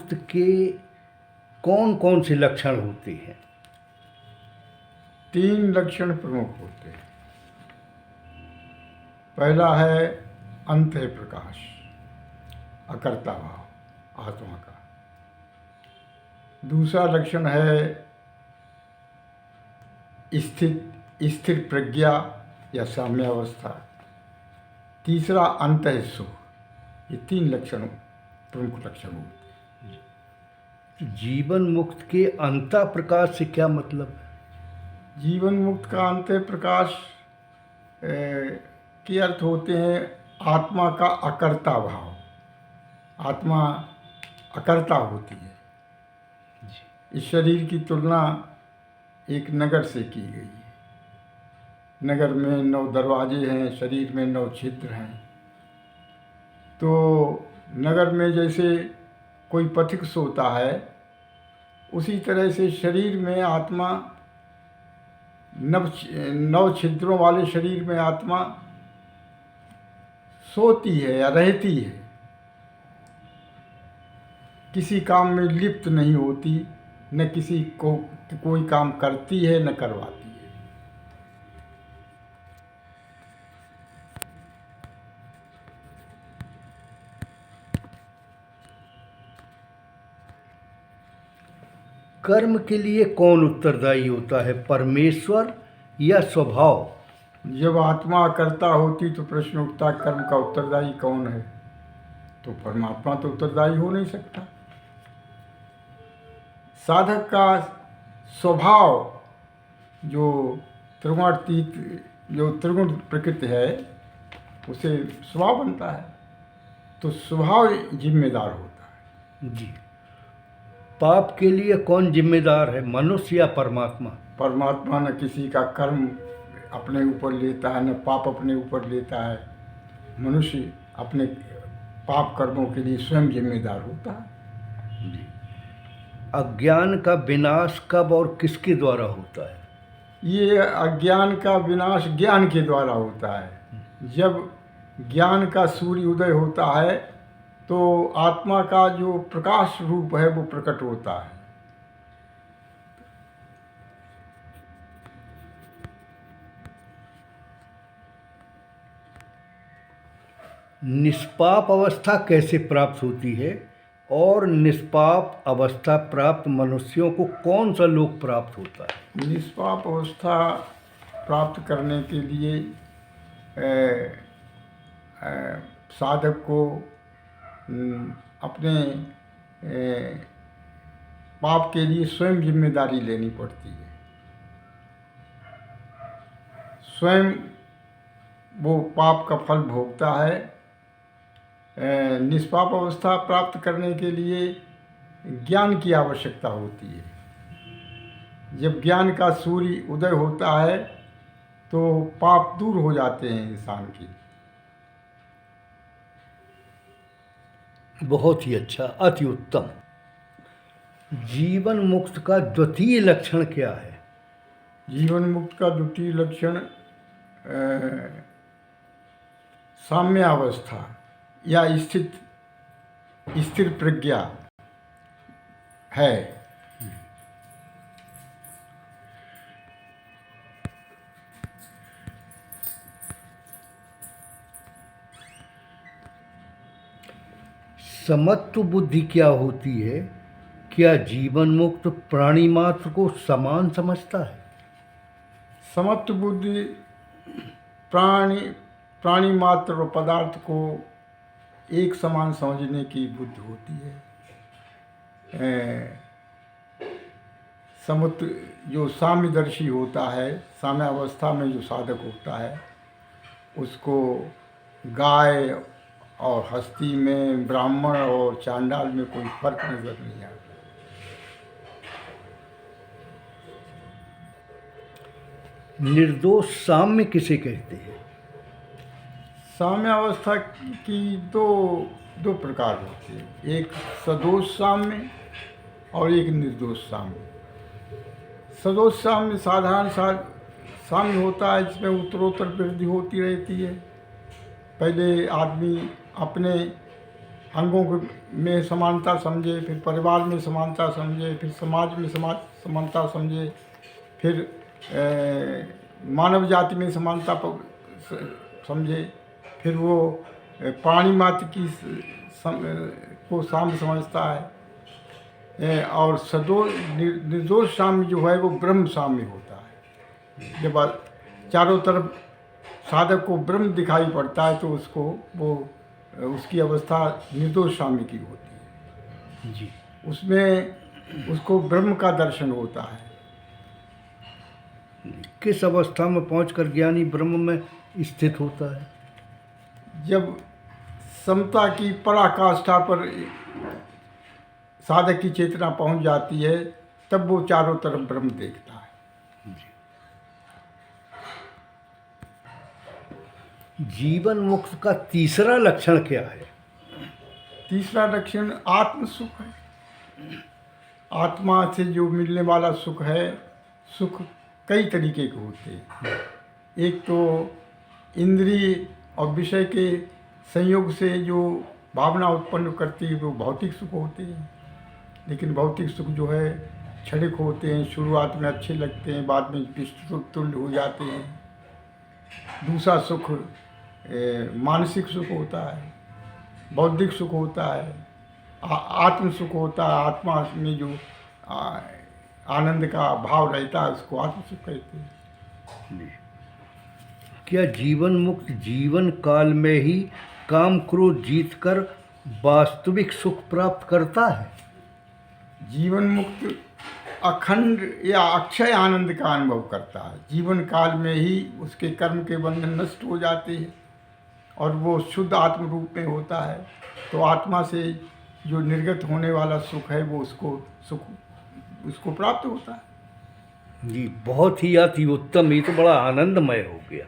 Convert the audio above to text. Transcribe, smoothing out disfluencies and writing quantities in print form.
मुक्त के कौन कौन से लक्षण होते हैं? 3 लक्षण प्रमुख होते हैं। पहला है अंत है प्रकाश, अकर्ता भाव आत्मा का। दूसरा लक्षण है स्थिर प्रज्ञा या साम्यावस्था। तीसरा अंत है सुख। ये 3 लक्षण प्रमुख लक्षण होते हैं। तो जीवन मुक्त के अंता प्रकाश से क्या मतलब है? जीवन मुक्त का अंत प्रकाश के अर्थ होते हैं आत्मा का अकर्ता भाव। आत्मा अकर्ता होती है। इस शरीर की तुलना एक नगर से की गई है। नगर में 9 दरवाजे हैं, शरीर में 9 छिद्र हैं। तो नगर में जैसे कोई पथिक सोता है, उसी तरह से शरीर में आत्मा 9 छिद्रों वाले शरीर में आत्मा सोती है या रहती है। किसी काम में लिप्त नहीं होती, न किसी को कोई काम करती है न करवाती है। कर्म के लिए कौन उत्तरदायी होता है, परमेश्वर या स्वभाव? जब आत्मा करता होती तो प्रश्न उठता कर्म का उत्तरदायी कौन है? तो परमात्मा तो उत्तरदायी हो नहीं सकता। साधक का स्वभाव जो त्रिगुण प्रकृति है, उसे स्वभाव बनता है। तो स्वभाव जिम्मेदार होता है। जी। पाप के लिए कौन जिम्मेदार है, मनुष्य या परमात्मा? परमात्मा न किसी का कर्म अपने ऊपर लेता है, न पाप अपने ऊपर लेता है। मनुष्य अपने पाप कर्मों के लिए स्वयं जिम्मेदार होता है। जी। अज्ञान का विनाश कब और किसके द्वारा होता है? ये अज्ञान का विनाश ज्ञान के द्वारा होता है। जब ज्ञान का सूर्य उदय होता है तो आत्मा का जो प्रकाश रूप है वो प्रकट होता है। निष्पाप अवस्था कैसे प्राप्त होती है और निष्पाप अवस्था प्राप्त मनुष्यों को कौन सा लोक प्राप्त होता है? निष्पाप अवस्था प्राप्त करने के लिए साधक को अपने पाप के लिए स्वयं जिम्मेदारी लेनी पड़ती है। स्वयं वो पाप का फल भोगता है। निष्पाप अवस्था प्राप्त करने के लिए ज्ञान की आवश्यकता होती है। जब ज्ञान का सूर्य उदय होता है तो पाप दूर हो जाते हैं इंसान के। बहुत ही अच्छा, अति उत्तम। जीवन मुक्त का द्वितीय लक्षण क्या है? जीवन मुक्त का द्वितीय लक्षण साम्यावस्था या स्थिर प्रज्ञा है। समत्व बुद्धि क्या होती है? क्या जीवन मुक्त प्राणी मात्र को समान समझता है? समत्व बुद्धि प्राणी मात्र और पदार्थ को एक समान समझने की बुद्धि होती है। समत्व जो साम्यदर्शी होता है, साम्यावस्था में जो साधक होता है, उसको गाय और हस्ती में, ब्राह्मण और चांडाल में कोई फर्क नजर नहीं आता। निर्दोष साम्य किसे कहते हैं? साम्यावस्था की दो प्रकार होते हैं। एक सदोष साम्य और एक निर्दोष साम्य। सदोष साम्य साधारण साम्य होता है, जिसमें उत्तरोत्तर वृद्धि होती रहती है। पहले आदमी अपने अंगों में समानता समझे, फिर परिवार में समानता समझे, फिर समाज में समानता समझे, फिर मानव जाति में समानता समझे, फिर वो प्राणी मात्र की को साम्य समझता है, और निर्दोष साम्य जो है वो ब्रह्म साम्य होता है। जब चारों तरफ साधक को ब्रह्म दिखाई पड़ता है तो उसकी अवस्था निर्दोष साम्य की होती है। जी। उसमें उसको ब्रह्म का दर्शन होता है। किस अवस्था में पहुंचकर ज्ञानी ब्रह्म में स्थित होता है? जब समता की पराकाष्ठा पर साधक की चेतना पहुंच जाती है, तब वो चारों तरफ ब्रह्म देखता है। जीवन मुक्त का तीसरा लक्षण क्या है? तीसरा लक्षण आत्म सुख है। आत्मा से जो मिलने वाला सुख है, सुख कई तरीके के होते हैं। एक तो इंद्रिय और विषय के संयोग से जो भावना उत्पन्न करती है वो भौतिक सुख होते हैं। लेकिन भौतिक सुख जो है क्षणिक होते हैं, शुरुआत में अच्छे लगते हैं, बाद में विष्णु तुल्य हो जाते हैं। दूसरा सुख मानसिक सुख होता है, बौद्धिक सुख होता है, आत्म सुख होता है। आत्मा में जो आनंद का भाव रहता है उसको आत्म सुख कहते हैं। क्या जीवन मुक्त जीवन काल में ही काम क्रोध जीतकर वास्तविक सुख प्राप्त करता है? जीवन मुक्त अखंड या अक्षय आनंद का अनुभव करता है। जीवन काल में ही उसके कर्म के बंधन नष्ट हो जाते हैं और वो शुद्ध आत्म रूप में होता है। तो आत्मा से जो निर्गत होने वाला सुख है वो उसको प्राप्त होता है। जी, बहुत ही अति उत्तम। ये तो बड़ा आनंदमय हो गया।